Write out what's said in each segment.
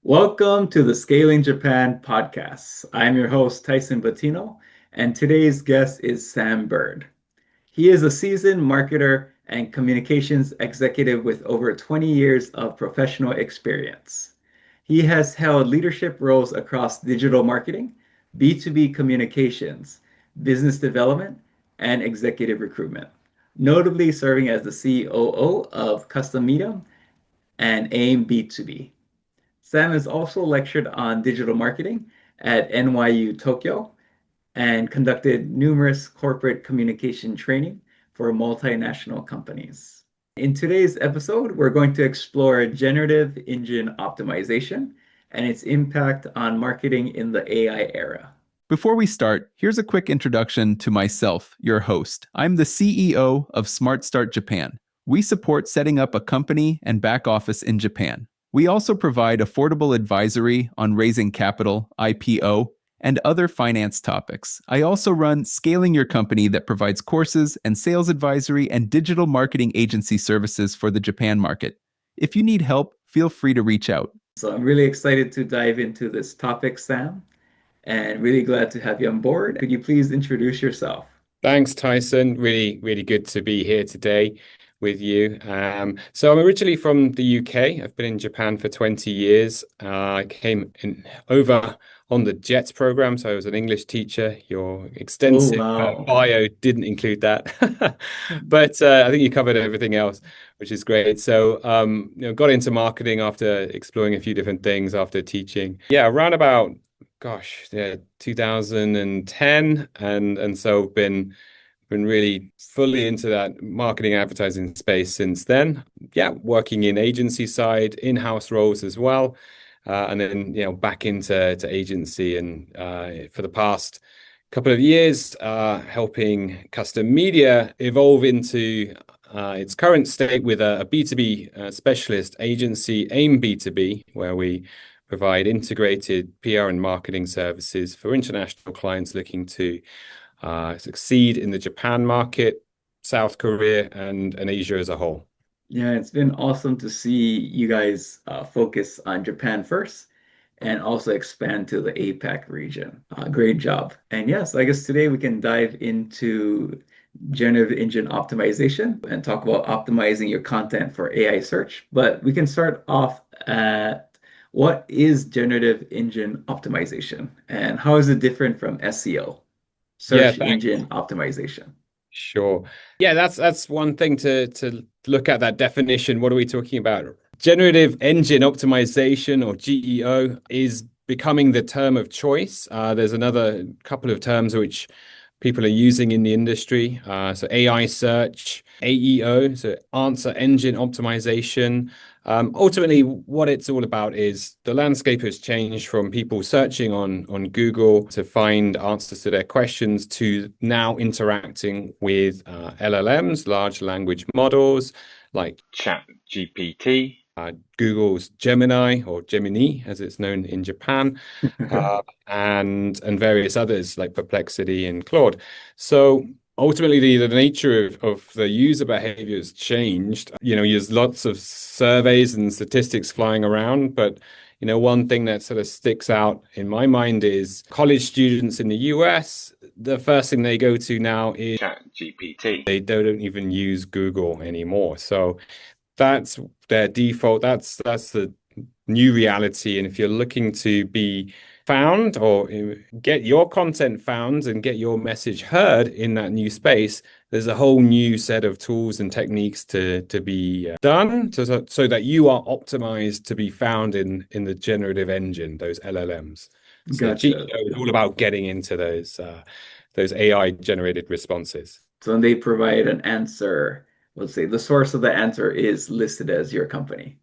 Welcome to the Scaling Japan podcast. I'm your host, Tyson Bettino, and today's guest is Sam Bird. He is a seasoned marketer and communications executive with over 20 years of professional experience. He has held leadership roles across digital marketing, B2B communications, business development, and executive recruitment, notably serving as the COO of Custom Medium and AIM B2B. Sam has also lectured on digital marketing at NYU Tokyo and conducted numerous corporate communication training for multinational companies. In today's episode, we're going to explore generative engine optimization and its impact on marketing in the AI era. Before we start, here's a quick introduction to myself, your host. I'm the CEO of Smart Start Japan. We support setting up a company and back office in Japan. We also provide affordable advisory on raising capital, IPO, and other finance topics. I also run Scaling Your Company that provides courses and sales advisory and digital marketing agency services for the Japan market. If you need help, feel free to reach out. So I'm really excited to dive into this topic, Sam, and really glad to have you on board. Could you please introduce yourself? Thanks, Tyson. Really good to be here today with you. So I'm originally from the UK. I've been in Japan for 20 years. I came over on the JETS program, so I was an English teacher. Your Oh, extensive wow. bio didn't include that, but I think you covered everything else, which is great. So got into marketing after exploring a few different things after teaching. Yeah, around about 2010, and so been really fully into that marketing advertising space since then. Yeah, working in agency side, in-house roles as well, and then back into agency, and for the past couple of years, helping custom media evolve into its current state with a B2B specialist agency, AIM B2B, where we provide integrated PR and marketing services for international clients looking to succeed in the Japan market, South Korea, and Asia as a whole. Yeah, it's been awesome to see you guys focus on Japan first and also expand to the APAC region. Great job. And yes, I guess today we can dive into generative engine optimization and talk about optimizing your content for AI search. But we can start off at what is generative engine optimization and how is it different from SEO, Yeah, search thanks. engine optimization? Sure. Yeah, that's one thing to look at that definition. What are we talking about? Generative Engine Optimization, or GEO, is becoming the term of choice. There's another couple of terms which people are using in the industry. So AI search, AEO, so answer engine optimization. Ultimately, what it's all about is the landscape has changed from people searching on Google to find answers to their questions to now interacting with LLMs, large language models like ChatGPT, Google's Gemini, or Gemini as it's known in Japan, and various others like Perplexity and Claude. So ultimately, the nature of the user behavior has changed. There's lots of surveys and statistics flying around, but one thing that sort of sticks out in my mind is college students in the US, the first thing they go to now is ChatGPT. They don't even use Google anymore. So that's their default. That's the new reality. And if you're looking to be found or get your content found and get your message heard in that new space, there's a whole new set of tools and techniques to be done so that you are optimized to be found in the generative engine, those LLMs. So Gotcha. GEO is all about getting into those AI generated responses. So when they provide an answer, let's say the source of the answer is listed as your company.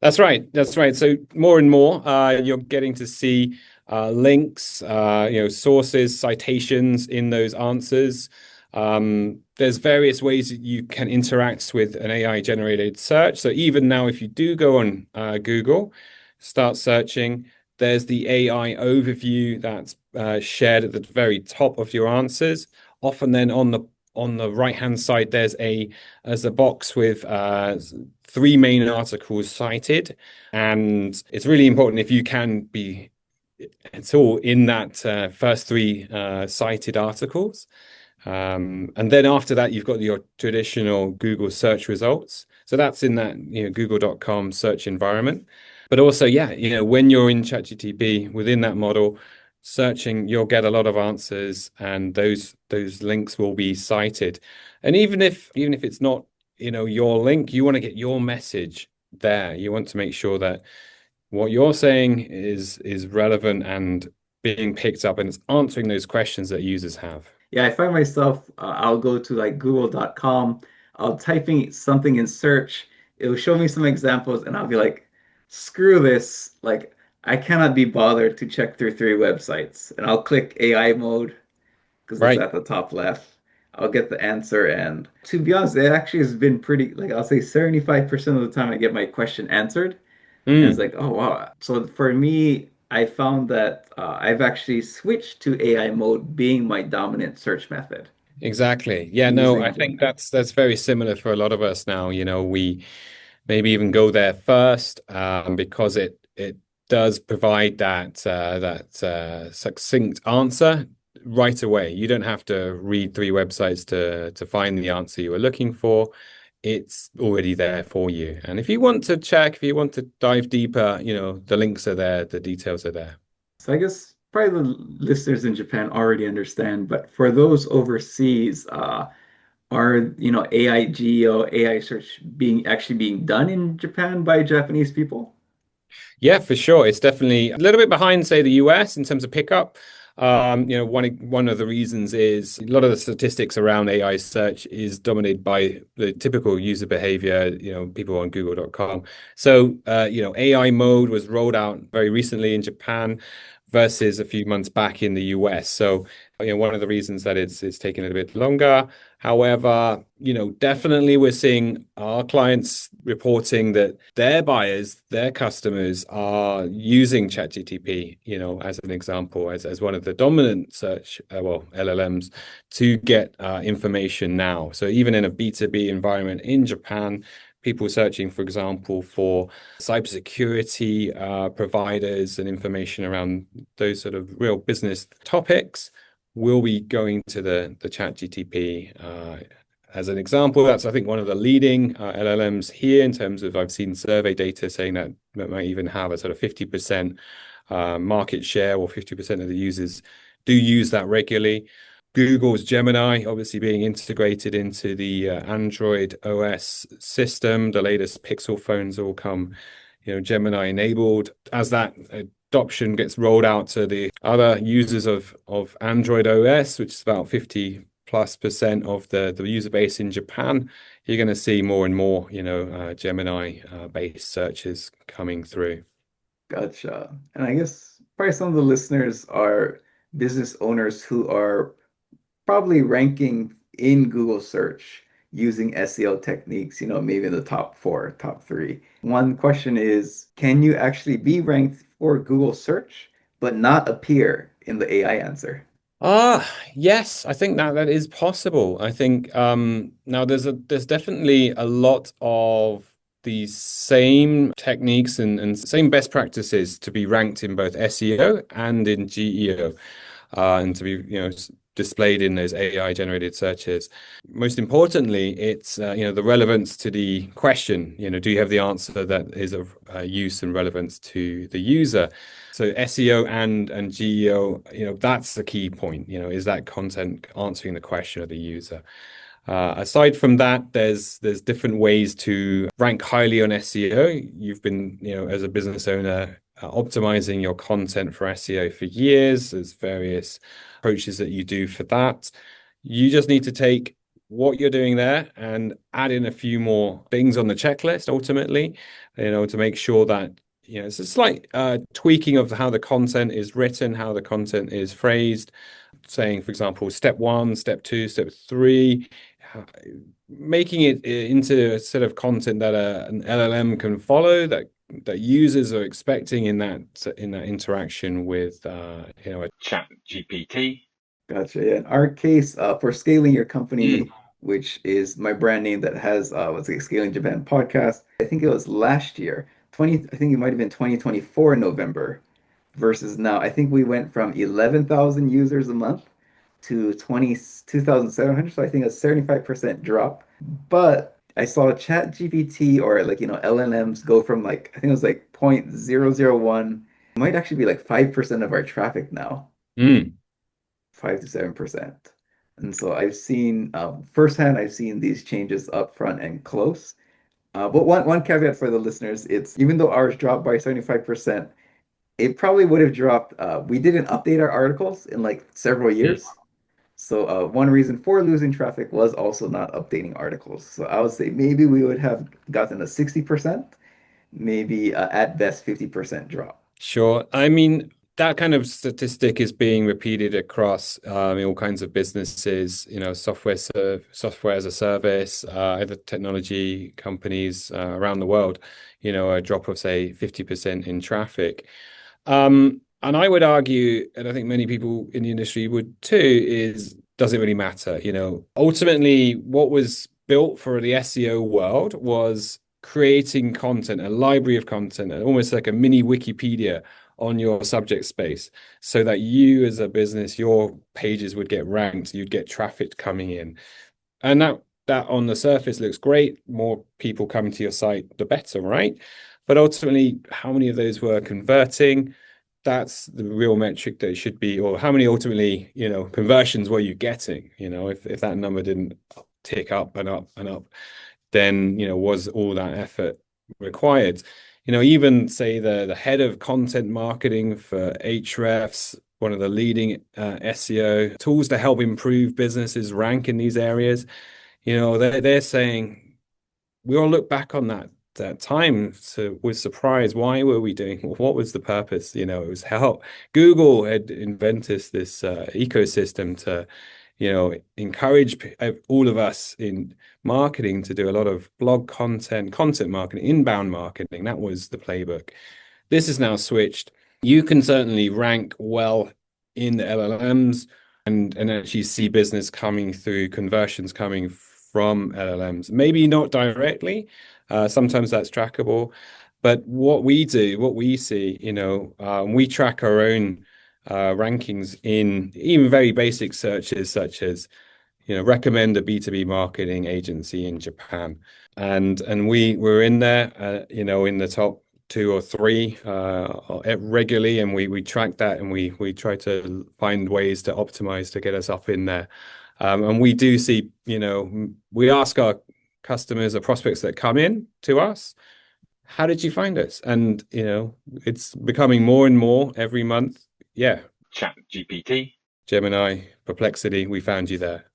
That's right. That's right. So more and more, you're getting to see links, sources, citations in those answers. There's various ways that you can interact with an AI generated search. So even now, if you do go on Google, start searching, there's the AI overview that's shared at the very top of your answers. Often then on the on the right-hand side, there's a box with 3 main articles cited, and it's really important if you can be at all in that first 3 cited articles. And then after that, you've got your traditional Google search results. So that's in that, google.com search environment. But also, yeah, when you're in ChatGPT within that model searching, you'll get a lot of answers, and those links will be cited. And even if it's not, your link, you want to get your message there. You want to make sure that what you're saying is relevant and being picked up, and it's answering those questions that users have. Yeah, I find myself, I'll go to like google.com, I'll typing something in search, it'll show me some examples, and I'll be like, screw this. Like, I cannot be bothered to check through 3 websites. And I'll click AI mode because it's Right. at the top left. I'll get the answer. And to be honest, it actually has been pretty, like, I'll say 75% of the time I get my question answered. And it's Mm, like, oh, wow. So for me, I found that I've actually switched to AI mode being my dominant search method exactly. Yeah, no, I using think Gemini. that's very similar for a lot of us now. We maybe even go there first, because it does provide that succinct answer right away. You don't have to read 3 websites to find the answer you were looking for. It's already there for you. And if you want to check, if you want to dive deeper, the links are there, the details are there. So I guess probably the listeners in Japan already understand, but for those overseas, are, AI GEO, AI search being done in Japan by Japanese people? Yeah, for sure. It's definitely a little bit behind, say, the US in terms of pickup. One of the reasons is a lot of the statistics around AI search is dominated by the typical user behavior, people on google.com. So, AI mode was rolled out very recently in Japan versus a few months back in the US. So, one of the reasons that it's taking a little bit longer. However, definitely we're seeing our clients reporting that their buyers, their customers are using ChatGPT, as an example, as one of the dominant search, LLMs to get information now. So even in a B2B environment in Japan, people searching, for example, for cybersecurity providers and information around those sort of real business topics will be going to the ChatGPT. As an example, that's, I think, one of the leading LLMs here in terms of, I've seen survey data saying that might even have a sort of 50% market share, or 50% of the users do use that regularly. Google's Gemini obviously being integrated into the Android OS system. The latest Pixel phones all come, Gemini enabled. As that adoption gets rolled out to the other users of Android OS, which is about 50+% of the user base in Japan, you're going to see more and more, Gemini based searches coming through. Gotcha. And I guess probably some of the listeners are business owners who are probably ranking in Google search using SEO techniques, maybe in the top 4, top 3. One question is, can you actually be ranked for Google search, but not appear in the AI answer? Yes, I think that is possible. I think now there's definitely a lot of the same techniques and same best practices to be ranked in both SEO and in GEO, and to be displayed in those AI generated searches. Most importantly, it's the relevance to the question. Do you have the answer that is of use and relevance to the user? So SEO and GEO, that's the key point. Is that content answering the question of the user? Aside from that, there's different ways to rank highly on SEO. You've been, as a business owner, optimizing your content for SEO for years. There's various approaches that you do for that. You just need to take what you're doing there and add in a few more things on the checklist ultimately, to make sure that, it's a slight tweaking of how the content is written, how the content is phrased, saying, for example, step 1, step 2, step 3, making it into a set of content that an LLM can follow, that users are expecting in that interaction with a chat GPT. Gotcha. Yeah. In our case, for scaling your Mm. company, which is my brand name that has what's it, Scaling Japan podcast. I think it was last year, 20, I think it might have been 2024 November versus now. I think we went from 11,000 users a month to 22,700. So I think a 75% drop. But I saw ChatGPT or like, LLMs go from like, I think it was like 0.001, it might actually be like 5% of our traffic now. Mm. 5 to 7%. And so I've seen firsthand, I've seen these changes up front and close. But one caveat for the listeners, it's even though ours dropped by 75%, it probably would have dropped. We didn't update our articles in like several years. So one reason for losing traffic was also not updating articles. So I would say maybe we would have gotten a 60%, maybe at best 50% drop. Sure. I mean, that kind of statistic is being repeated across in all kinds of businesses, software as a service, other technology companies around the world, a drop of, say, 50% in traffic. And I would argue, and I think many people in the industry would too, is does it really matter? Ultimately, what was built for the SEO world was creating content, a library of content, and almost like a mini Wikipedia on your subject space, so that you as a business, your pages would get ranked, you'd get traffic coming in. And that on the surface looks great. More people coming to your site, the better, right? But ultimately, how many of those were converting? That's the real metric that it should be, or how many ultimately, conversions were you getting? If that number didn't tick up and up and up, then, was all that effort required? Even say the head of content marketing for Ahrefs, one of the leading SEO tools to help improve businesses rank in these areas, they're saying we all look back on that time with surprise. Why were we doing? What was the purpose? It was help. Google had invented this ecosystem to, encourage all of us in marketing to do a lot of blog content marketing, inbound marketing. That was the playbook. This is now switched. You can certainly rank well in the LLMs and actually see business coming through, conversions coming from LLMs. Maybe not directly. Sometimes that's trackable. But what we do, what we see, we track our own rankings in even very basic searches, such as, recommend a B2B marketing agency in Japan. And we were in there, in the top two or three regularly, and we track that, and we try to find ways to optimize to get us up in there. And we do see, we ask our customers or prospects that come in to us, how did you find us? And, it's becoming more and more every month. Yeah. ChatGPT. Gemini, Perplexity, we found you there.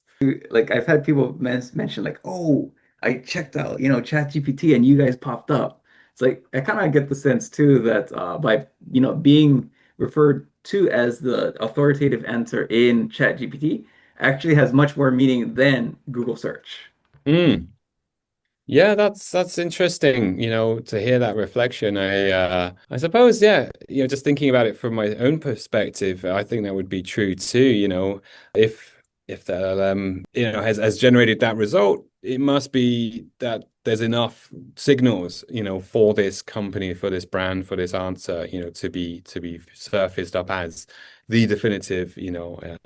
Like I've had people mention like, oh, I checked out, ChatGPT and you guys popped up. It's like I kind of get the sense too that by being referred to as the authoritative answer in ChatGPT actually has much more meaning than Google search. Mm. Yeah, that's interesting, to hear that reflection. I suppose, yeah, just thinking about it from my own perspective, I think that would be true too, if the LLM, has generated that result, it must be that there's enough signals, for this company, for this brand, for this answer, to be surfaced up as the definitive,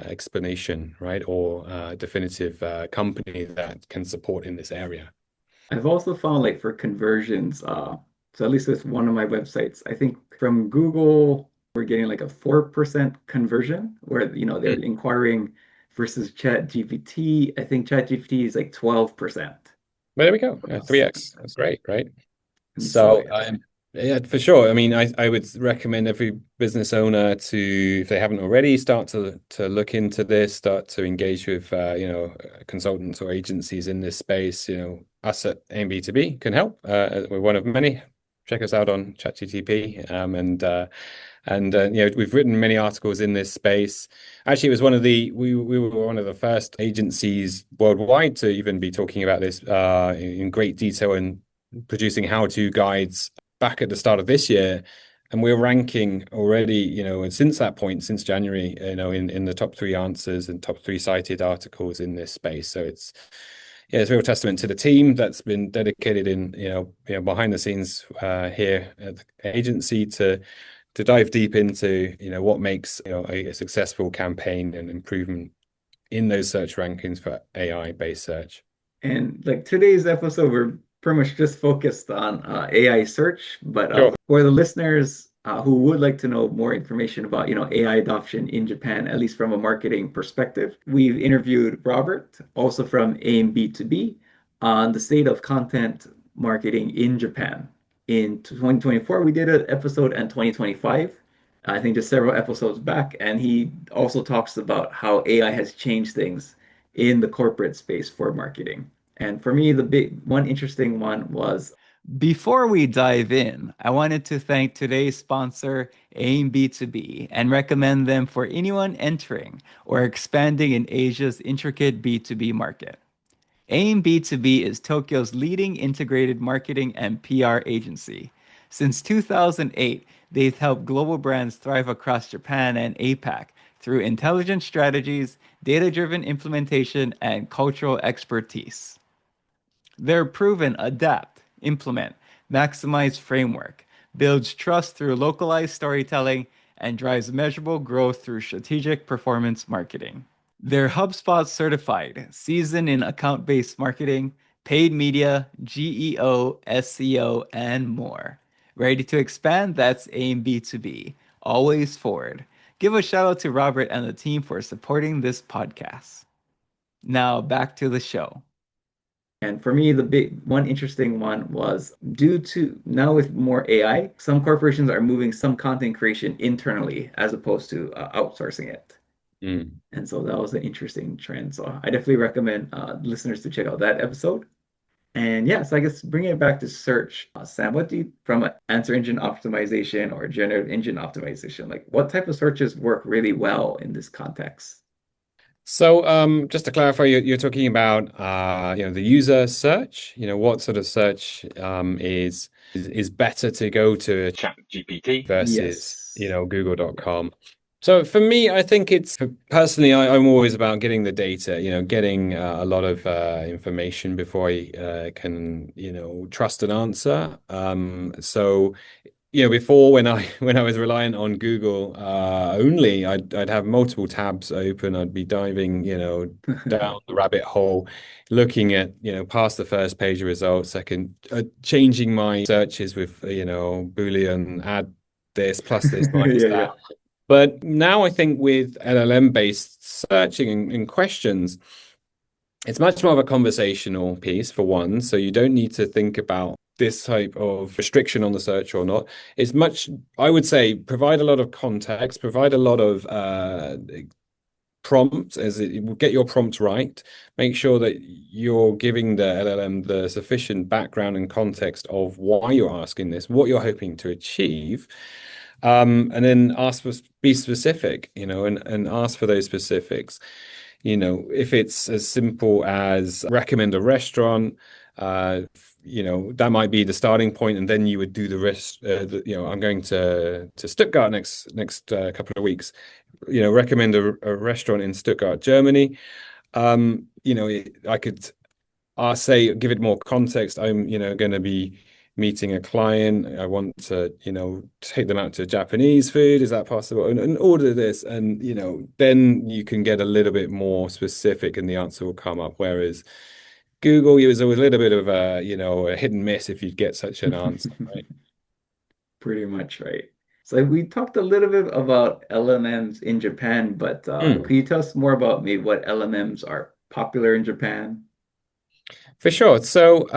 explanation, right? Or definitive company that can support in this area. I've also found like for conversions, so at least with one of my websites, I think from Google, we're getting like a 4% conversion where, they're inquiring versus ChatGPT. I think ChatGPT is like 12%. Well, there we go. 3x. That's great, right? And so So, yeah, for sure. I mean, I would recommend every business owner to, if they haven't already, start to look into this, start to engage with, consultants or agencies in this space. Us at AIM-B2B can help. We're one of many. Check us out on ChatGPT, and we've written many articles in this space. Actually, it was we were one of the first agencies worldwide to even be talking about this in great detail and producing how-to guides back at the start of this year And we're ranking already, and since that point, since January, in the top three answers and top three cited articles in this space. So it's a real testament to the team that's been dedicated in, behind the scenes here at the agency to dive deep into, what makes, a successful campaign and improvement in those search rankings for AI-based search. And like today's episode, we're pretty much just focused on AI search, but Sure. for the listeners who would like to know more information about, AI adoption in Japan, at least from a marketing perspective, we've interviewed Robert, also from AIM B2B, on the state of content marketing in Japan. In 2024, we did an episode, and 2025, I think just several episodes back, and he also talks about how AI has changed things in the corporate space for marketing. And for me, the big one interesting one was before we dive in, I wanted to thank today's sponsor, AIM B2B, and recommend them for anyone entering or expanding in Asia's intricate B2B market. AIM B2B is Tokyo's leading integrated marketing and PR agency. Since 2008, they've helped global brands thrive across Japan and APAC through intelligent strategies, data-driven implementation, and cultural expertise. Their proven adapt, implement, maximize framework builds trust through localized storytelling and drives measurable growth through strategic performance marketing. They're HubSpot certified, seasoned in account-based marketing, paid media, GEO, SEO, and more. Ready to expand? That's AIM B2B. Always forward. Give a shout out to Robert and the team for supporting this podcast. Now back to the show. And for me, the big one interesting one was due to now with more AI, some corporations are moving some content creation internally as opposed to outsourcing it. Mm. And so that was an interesting trend. So I definitely recommend listeners to check out that episode. And yeah, so I guess bringing it back to search, Sam, what do you, from an answer engine optimization or generative engine optimization, like what type of searches work really well in this context? So, just to clarify, you're talking about the user search. What sort of search is better to go to ChatGPT versus Yes. Yeah. Google.com. So for me, I think it's personally, I'm always about getting the data, getting a lot of information before I can, trust an answer. So before when I was reliant on Google only, I'd have multiple tabs open. I'd be diving, down the rabbit hole, looking at, past the first page of results, second, changing my searches with, Boolean, add this plus this minus Yeah, that. yeah. But now I think with LLM based searching and questions, it's much more of a conversational piece for one. So you don't need to think about this type of restriction on the search or not. It's much, I would say, provide a lot of context, provide a lot of prompts as it will get your prompt right. Make sure that you're giving the LLM the sufficient background and context of why you're asking this, what you're hoping to achieve. And then be specific, and ask for those specifics. If it's as simple as recommend a restaurant, that might be the starting point, and then you would do the rest. I'm going to Stuttgart next couple of weeks. Recommend a restaurant in Stuttgart, Germany. I could say give it more context. I'm going to be meeting a client. I want to take them out to Japanese food. Is that possible? And order this, and then you can get a little bit more specific, and the answer will come up. Whereas Google, it was always a little bit of a hit and miss if you'd get such an answer, right? Pretty much right. So we talked a little bit about LLMs in Japan, but Mm. could you tell us more about maybe what LLMs are popular in Japan? For sure. So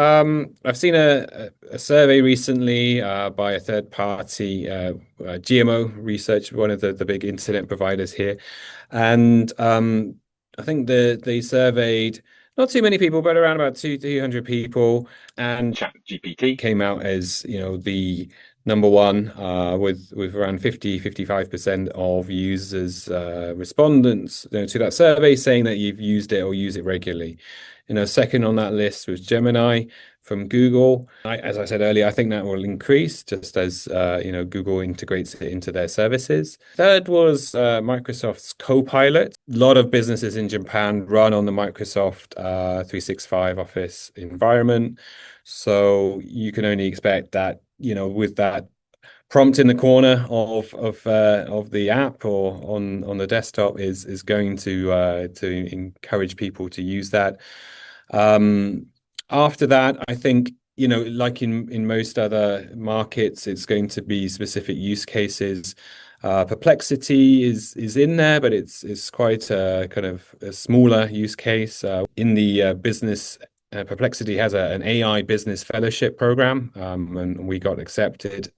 I've seen a survey recently by a third party, GMO Research, one of the big internet providers here. And I think they surveyed not too many people, but around about 300 people. And ChatGPT came out as, the number one with around 55% of users, respondents to that survey saying that you've used it or use it regularly. Second on that list was Gemini, from Google. As I said earlier, I think that will increase just as Google integrates it into their services. Third was Microsoft's Copilot. A lot of businesses in Japan run on the Microsoft 365 Office environment. So you can only expect that, with that prompt in the corner of the app or on the desktop is going to encourage people to use that. After that, I think, like in most other markets, it's going to be specific use cases. Perplexity is in there, but it's quite a kind of a smaller use case. In the business, Perplexity has an AI business fellowship program, and we got accepted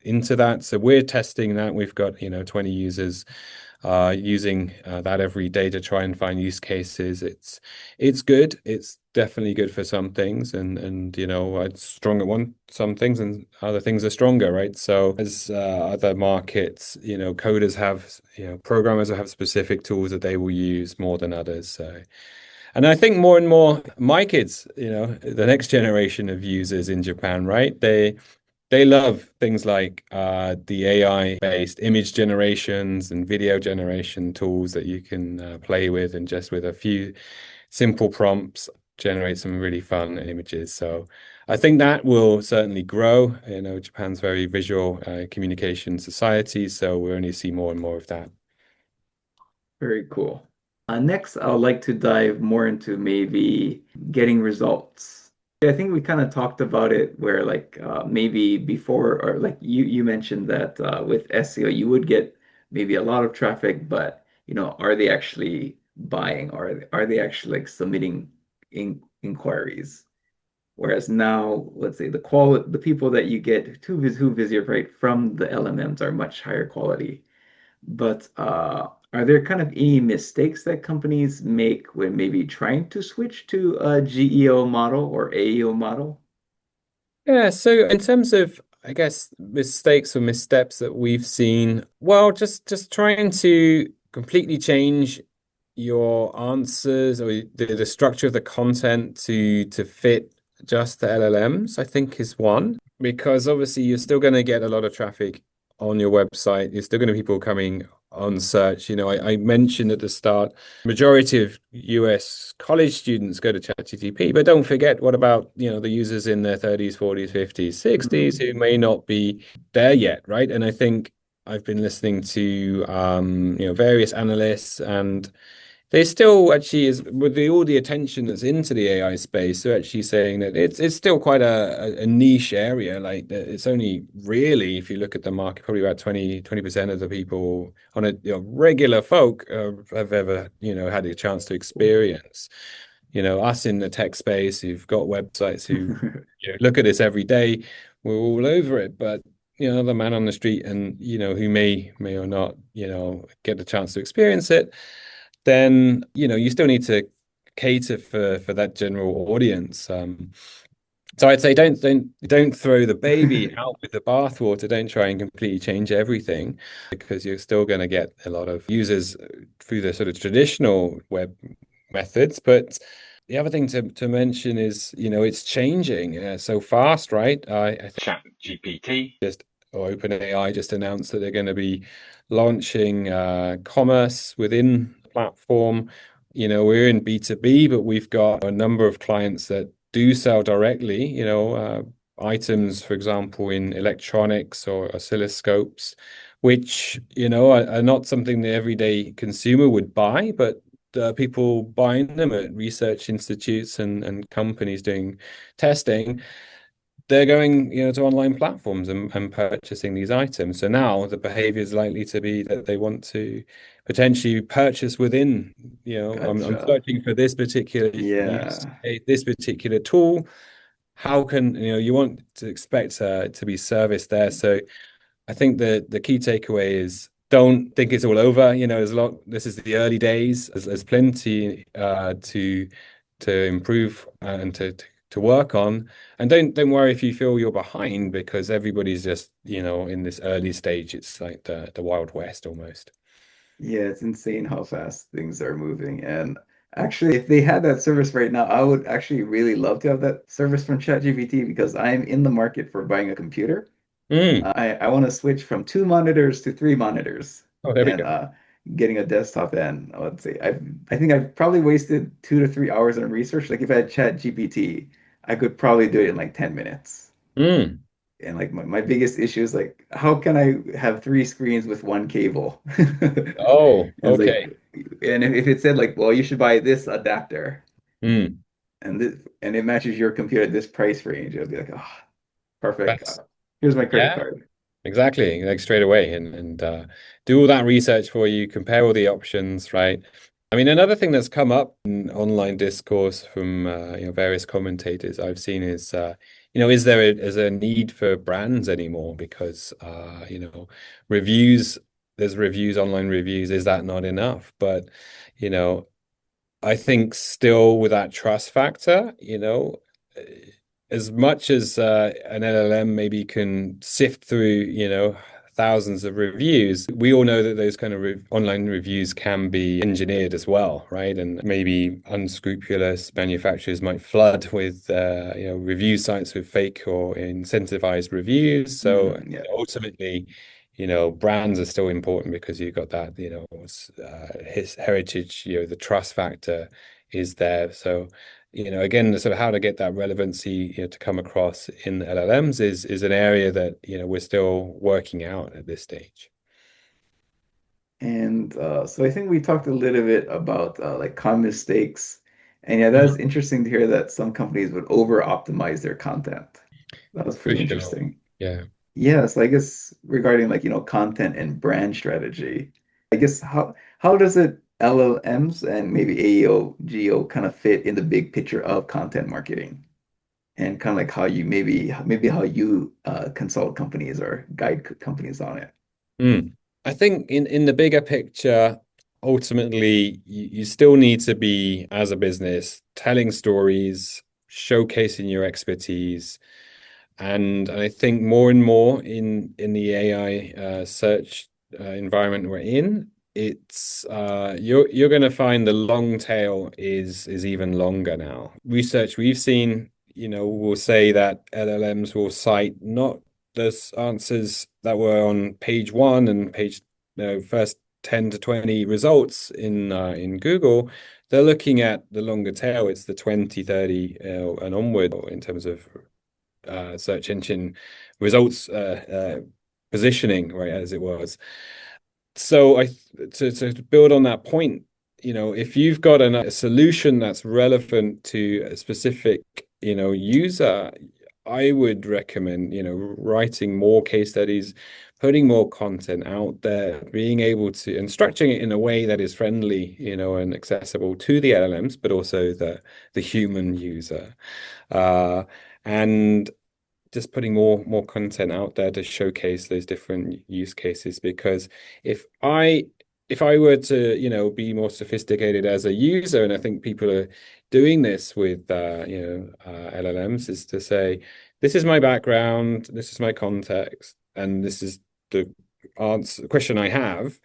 into that. So we're testing that. We've got 20 users using that every day to try and find use cases. It's good. It's definitely good for some things, and it's strong at some things, and other things are stronger, right? So as other markets, coders have, programmers have specific tools that they will use more than others. So. And I think more and more my kids, the next generation of users in Japan, right? They love things like the AI-based image generations and video generation tools that you can play with, and just with a few simple prompts, generate some really fun images. So I think that will certainly grow. Japan's very visual communication society, so we'll only see more and more of that. Very cool. Next, I would like to dive more into maybe getting results. I think we kind of talked about it where like maybe before, or like you mentioned that with SEO you would get maybe a lot of traffic, but are they actually buying? Are they actually like submitting inquiries? Whereas now, let's say the people that you get who visit right from the LLMs are much higher quality. But are there kind of any mistakes that companies make when maybe trying to switch to a GEO model or AEO model? Yeah, so in terms of, I guess, mistakes or missteps that we've seen, well, just trying to completely change your answers or the structure of the content to fit just the LLMs, I think is one. Because obviously you're still going to get a lot of traffic on your website. You're still going to be people coming on search. I mentioned at the start, majority of US college students go to ChatGPT, but don't forget, what about, the users in their 30s, 40s, 50s, 60s who may not be there yet, right? And I think I've been listening to various analysts, and they still actually is with all the attention that's into the AI space. They're actually saying that it's still quite a niche area. Like it's only really, if you look at the market, probably about 20% of the people on a regular folk have ever had a chance to experience. Us in the tech space who've got websites who look at this every day, we're all over it. But the man on the street and who may or not get the chance to experience it, then you still need to cater for that general audience. So I'd say don't throw the baby out with the bathwater. Don't try and completely change everything, because you're still going to get a lot of users through the sort of traditional web methods. But the other thing to mention is, it's changing so fast, right? I think ChatGPT or OpenAI just announced that they're going to be launching commerce within the platform. We're in B2B, but we've got a number of clients that do sell directly, items, for example, in electronics or oscilloscopes, which, are not something the everyday consumer would buy, but people buying them at research institutes and companies doing testing, they're going, to online platforms and purchasing these items. So now the behavior is likely to be that they want to potentially purchase within, I'm Gotcha. searching for this particular use, Yeah. this particular tool. How can, you want to expect to be serviced there. So I think the key takeaway is don't think it's all over. There's a lot. This is the early days. There's plenty to improve and to work on. And don't worry if you feel you're behind, because everybody's just in this early stage. It's like the Wild West almost. Yeah, it's insane how fast things are moving. And Actually, if they had that service right now, I would actually really love to have that service from ChatGPT because I'm in the market for buying a computer. Mm. I want to switch from two monitors to three monitors Oh, there we and go. getting a desktop. And let's see, I think I've probably wasted 2 to 3 hours on research. Like if I had ChatGPT, I could probably do it in like 10 minutes. Mm. And like my biggest issue is like, how can I have three screens with one cable? Oh, It's okay. like, and if it said like, well, you should buy this adapter Mm. and it matches your computer at this price range, it'll be like, oh, perfect. That's Here's my credit yeah. card. Exactly, like straight away, and do all that research for you, compare all the options, right? I mean, another thing that's come up in online discourse from various commentators I've seen is is there a need for brands anymore? Because reviews, there's reviews, online reviews, is that not enough? But you know, I think still with that trust factor, as much as an LLM maybe can sift through, thousands of reviews, we all know that those kind of re online reviews can be engineered as well, right? And maybe unscrupulous manufacturers might flood with, review sites with fake or incentivized reviews. So Yeah. ultimately, brands are still important because you've got that, his heritage, the trust factor is there. So, again, sort of how to get that relevancy, to come across in LLMs is an area that, we're still working out at this stage. And so I think we talked a little bit about like common mistakes. And yeah, Mhm. that's interesting to hear that some companies would over optimize their content. That was For pretty sure. interesting. Yeah. Yeah, so I guess regarding like, content and brand strategy, I guess how does it LLMs and maybe AEO, GEO kind of fit in the big picture of content marketing? And kind of like how you maybe how you consult companies or guide companies on it. Mm. I think in the bigger picture, ultimately, you still need to be, as a business, telling stories, showcasing your expertise. And I think more and more in the AI search environment we're in, it's you're going to find the long tail is even longer now. Research we've seen, will say that LLMs will cite not those answers that were on page one and page, first 10 to 20 results in Google. They're looking at the longer tail. It's the 20, 30 and onward in terms of search engine results positioning, right, as it was. So to build on that point, if you've got a solution that's relevant to a specific, user, I would recommend, writing more case studies, putting more content out there, being able to and structuring it in a way that is friendly, and accessible to the LLMs, but also the human user. And just putting more content out there to showcase those different use cases. Because if I if I were to, be more sophisticated as a user, and I think people are doing this with LLMs, is to say, this is my background, this is my context, and this is the answer question I have.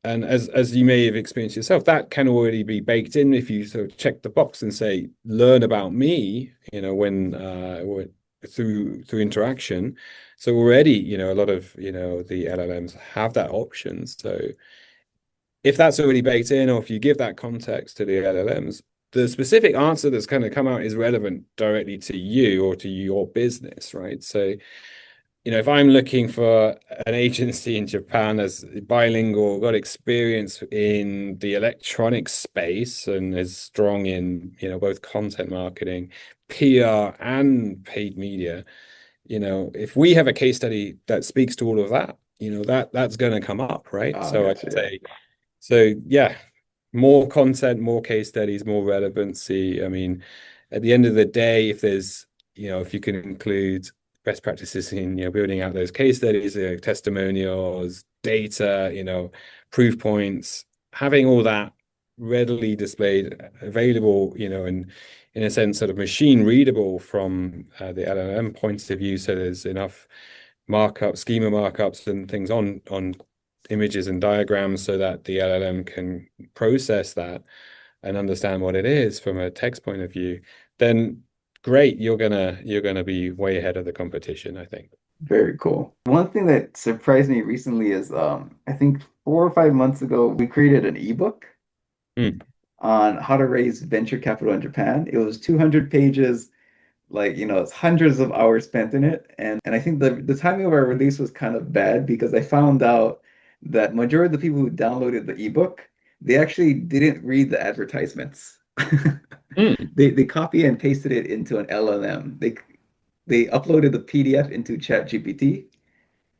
And as you may have experienced yourself, that can already be baked in if you sort of check the box and say, learn about me, through interaction. So already, a lot of, the LLMs have that option. So if that's already baked in, or if you give that context to the LLMs, the specific answer that's going to come out is relevant directly to you or to your business, right? So if I'm looking for an agency in Japan as bilingual, got experience in the electronic space and is strong in, both content marketing, PR, and paid media, if we have a case study that speaks to all of that, that's going to come up, right? Oh, So I'd gotcha. Yeah. say, so yeah, more content, more case studies, more relevancy. I mean, at the end of the day, if you can include best practices in, building out those case studies, testimonials, data, proof points, having all that readily displayed, available, and in a sense, sort of machine readable from the LLM point of view. So there's enough markup, schema markups and things on images and diagrams so that the LLM can process that. and understand what it is from a text point of view, then great, you're gonna be way ahead of the competition, I think. Very cool. One thing that surprised me recently is I think 4 or 5 months ago we created an ebook Mm, on how to raise venture capital in Japan. It was 200 pages, like, it's hundreds of hours spent in it. And I think the timing of our release was kind of bad because I found out that majority of the people who downloaded the ebook, they actually didn't read the advertisements. mm, They copy and pasted it into an LLM. They uploaded the PDF into ChatGPT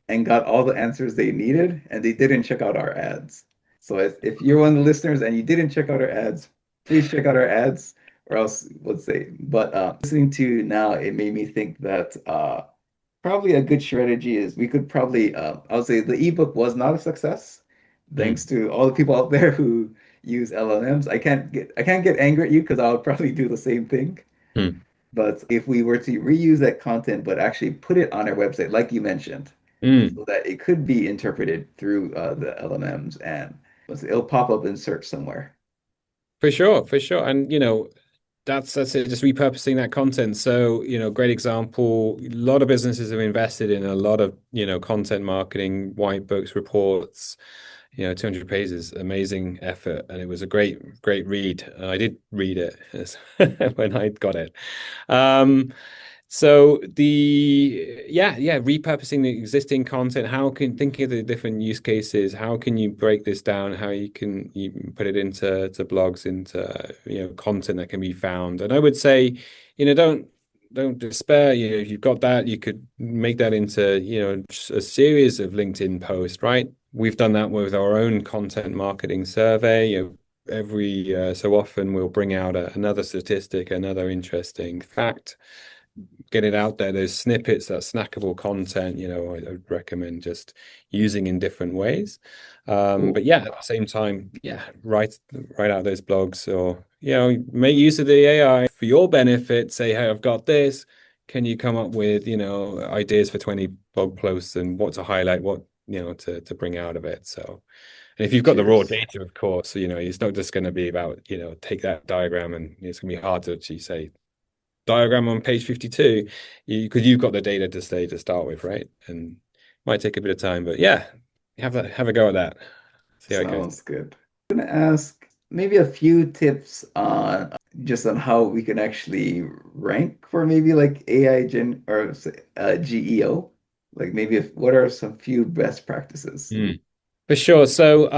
and got all the answers they needed, and they didn't check out our ads. So if you're one of the listeners and you didn't check out our ads, please check out our ads, or else let's say. But listening to now, it made me think that probably a good strategy is we could probably, I would say the ebook was not a success, thanks mm, to all the people out there who use LLMs. I can't get angry at you because I would probably do the same thing. mm, But if we were to reuse that content, but actually put it on our website, like you mentioned, mm. so that it could be interpreted through the LLMs and it'll pop up in search somewhere. For sure, for sure. And that's it, just repurposing that content. So, great example. A lot of businesses have invested in a lot of, content marketing, white books, reports. 200 pages, amazing effort, and it was a great, great read. I did read it when I got it. Um, so repurposing the existing content, how can thinking of the different use cases, how can you break this down, how you put it into blogs, into content that can be found. And I would say, don't despair. If you've got that, you could make that into, just a series of LinkedIn posts, right? We've done that with our own content marketing survey. Every so often we'll bring out another statistic, another interesting fact, get it out there. There's snippets, that snackable content, I would recommend just using in different ways. Cool. But yeah, at the same time, yeah, write out those blogs, or make use of the AI for your benefit. Say, hey, I've got this. Can you come up with ideas for 20 blog posts and what to highlight, what to bring out of it? So, and if you've got the raw Cheers. data, of course, it's not just going to be about take that diagram, and it's going to be hard to actually say diagram on page 52, because you've got the data to say to start with, right? And might take a bit of time, but yeah, have a go at that. See how it goes. Sounds good. I'm gonna ask maybe a few tips on just on how we can actually rank for maybe like AI gen or GEO. Like maybe if what are some few best practices? Mm. For sure. So,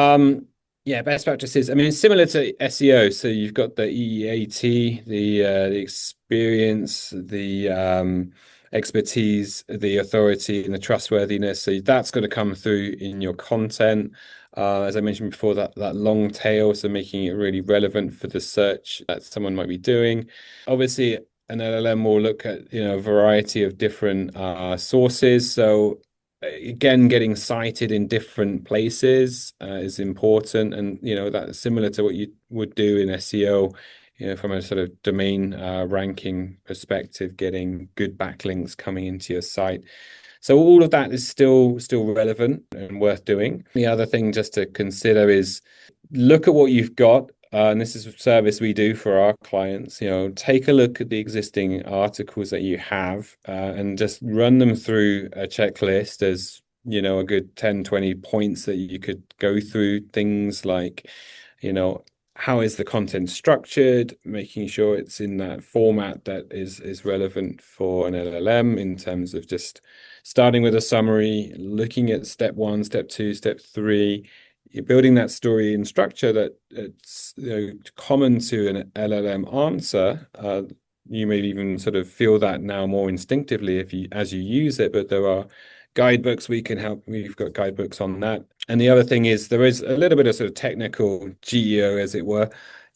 yeah, best practices. I mean, it's similar to SEO. So you've got the EAT, the experience, the expertise, the authority, and the trustworthiness. So that's going to come through in your content. As I mentioned before, that long tail, so making it really relevant for the search that someone might be doing. Obviously, an LLM will look at a variety of different sources. So again, getting cited in different places is important, and that's similar to what you would do in SEO, from a sort of domain ranking perspective, getting good backlinks coming into your site. So all of that is still relevant and worth doing. The other thing just to consider is look at what you've got. And this is a service we do for our clients. Take a look at the existing articles that you have, and just run them through a checklist as, a good 10, 20 points that you could go through. Things like, you know, how is the content structured, making sure it's in that format that is relevant for an LLM, in terms of just starting with a summary, looking at step one, step two, step three. You're building that story in structure that it's common to an LLM answer. You may even sort of feel that now more instinctively as you use it, but there are guidebooks we can help. We've got guidebooks on that. And the other thing is there is a little bit of sort of technical GEO, as it were,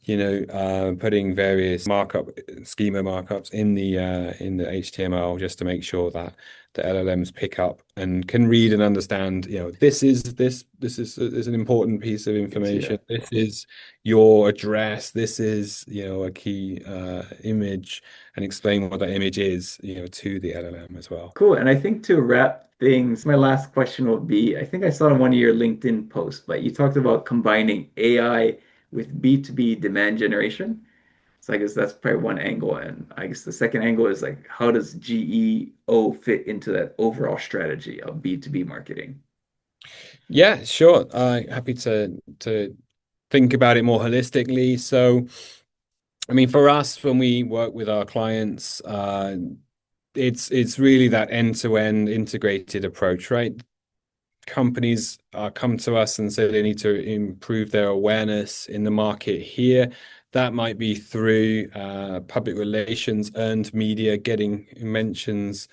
putting various schema markups in the HTML, just to make sure that the LLMs pick up and can read and understand, this is an important piece of Yeah. information. This is your address. This is, a key image, and explain what that image is, to the LLM as well. Cool. And I think to wrap things, my last question would be, I think I saw in one of your LinkedIn posts, but you talked about combining AI with B2B demand generation. So I guess that's probably one angle. And I guess the second angle is like, how does GEO fit into that overall strategy of B2B marketing? Yeah, sure. Happy to think about it more holistically. So, I mean, for us, when we work with our clients, it's really that end-to-end integrated approach, right? Companies come to us and say they need to improve their awareness in the market here. That might be through public relations, earned media, getting mentions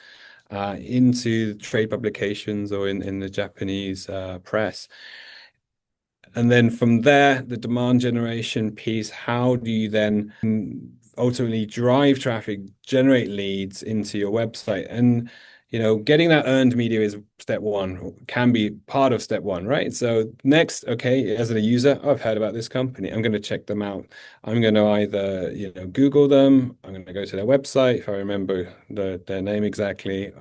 into trade publications or in the Japanese press. And then from there, the demand generation piece, how do you then ultimately drive traffic, generate leads into your website? And, getting that earned media is step one, can be part of step one, right? So next, okay, as a user, I've heard about this company. I'm going to check them out. I'm going to either, Google them. I'm going to go to their website if I remember their name exactly,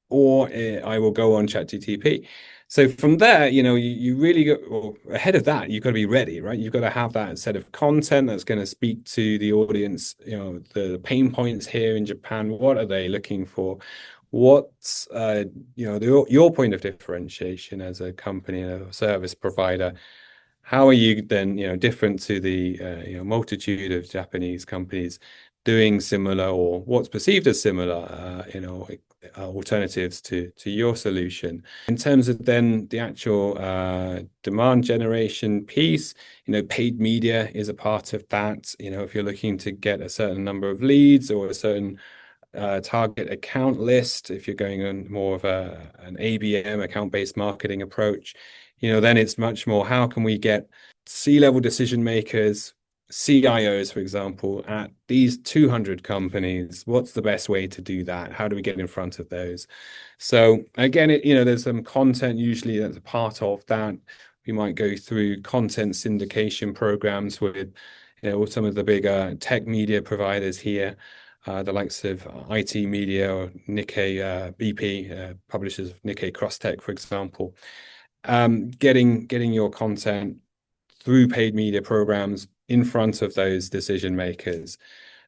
or I will go on ChatGPT. So from there, you really go, well, ahead of that, you've got to be ready, right? You've got to have that set of content that's going to speak to the audience, the pain points here in Japan. What are they looking for? What's, your point of differentiation as a company, a service provider? How are you then, different to the, multitude of Japanese companies doing similar or what's perceived as similar, alternatives to your solution? In terms of then the actual demand generation piece, paid media is a part of that. If you're looking to get a certain number of leads or a certain target account list, if you're going on more of an ABM, account-based marketing approach, then it's much more how can we get C-level decision makers, CIOs, for example, at these 200 companies. What's the best way to do that? How do we get in front of those? So again, there's some content usually that's a part of that. We might go through content syndication programs with some of the bigger tech media providers here, the likes of IT Media or Nikkei BP, publishers of Nikkei Crosstech, for example. Getting your content through paid media programs in front of those decision makers,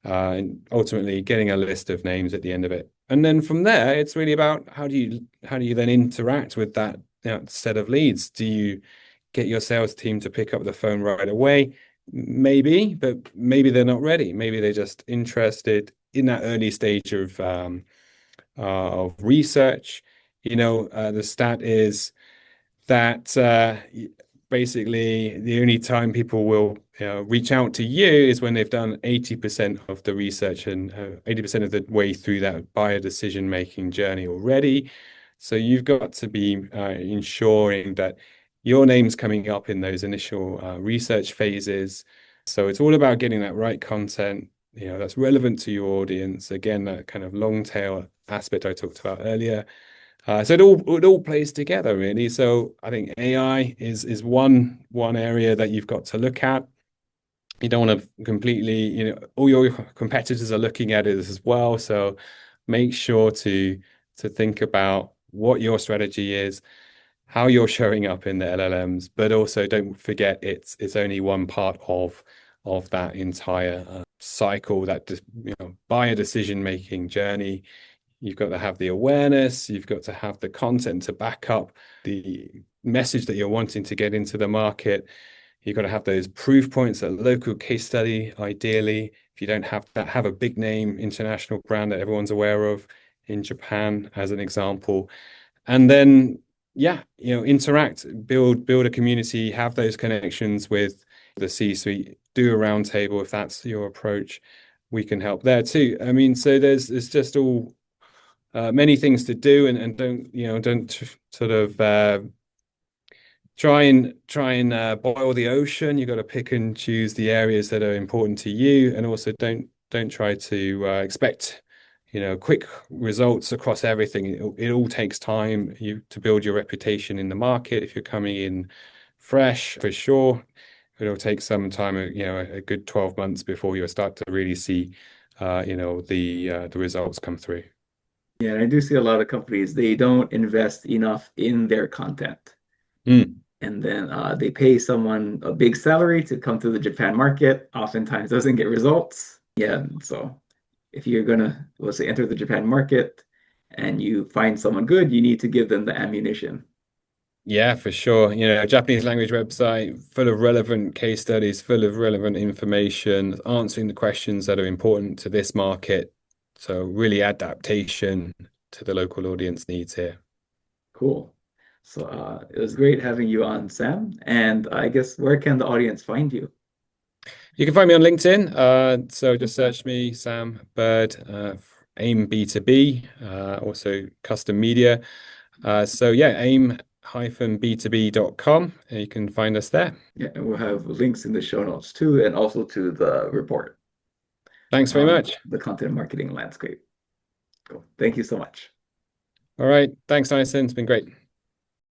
and ultimately getting a list of names at the end of it. And then from there, it's really about how do you then interact with that set of leads? Do you get your sales team to pick up the phone right away? Maybe, but maybe they're not ready. Maybe they're just interested in that early stage of research. The stat is that basically the only time people will reach out to you is when they've done 80% of the research and 80% of the way through that buyer decision-making journey already. So you've got to be ensuring that your name's coming up in those initial research phases. So it's all about getting that right content, that's relevant to your audience. Again, that kind of long tail aspect I talked about earlier. So it all plays together really. So I think AI is one area that you've got to look at. You don't want to completely, all your competitors are looking at it as well. So make sure to think about what your strategy is, how you're showing up in the LLMs, but also don't forget it's only one part of that entire cycle, that buyer decision making journey. You've got to have the awareness, you've got to have the content to back up the message that you're wanting to get into the market. You've got to have those proof points, a local case study, ideally. If you don't have that, have a big name international brand that everyone's aware of in Japan, as an example. And then, interact, build a community, have those connections with the C-suite, do a roundtable if that's your approach. We can help there too. I mean, so there's just all many things to do, and don't sort of try and boil the ocean. You've got to pick and choose the areas that are important to you, and also don't try to expect quick results across everything. It all takes time to build your reputation in the market. If you're coming in fresh, for sure, it'll take some time, a good 12 months before you start to really see the results come through. Yeah, and I do see a lot of companies, they don't invest enough in their content. Mm. and then they pay someone a big salary to come to the Japan market, oftentimes doesn't get results. Yeah, so if you're gonna, let's say, enter the Japan market and you find someone good, you need to give them the ammunition. Yeah, for sure. A Japanese language website full of relevant case studies, full of relevant information, answering the questions that are important to this market. So really adaptation to the local audience needs here. Cool. So it was great having you on, Sam. And I guess where can the audience find you? You can find me on LinkedIn. So just search me, Sam Bird, AIM B2B, also custom media. So yeah, aim-b2b.com. You can find us there. Yeah, and we'll have links in the show notes too, and also to the report Thanks very on much. the content marketing landscape. Cool. Thank you so much. All right. Thanks, Nyson. It's been great.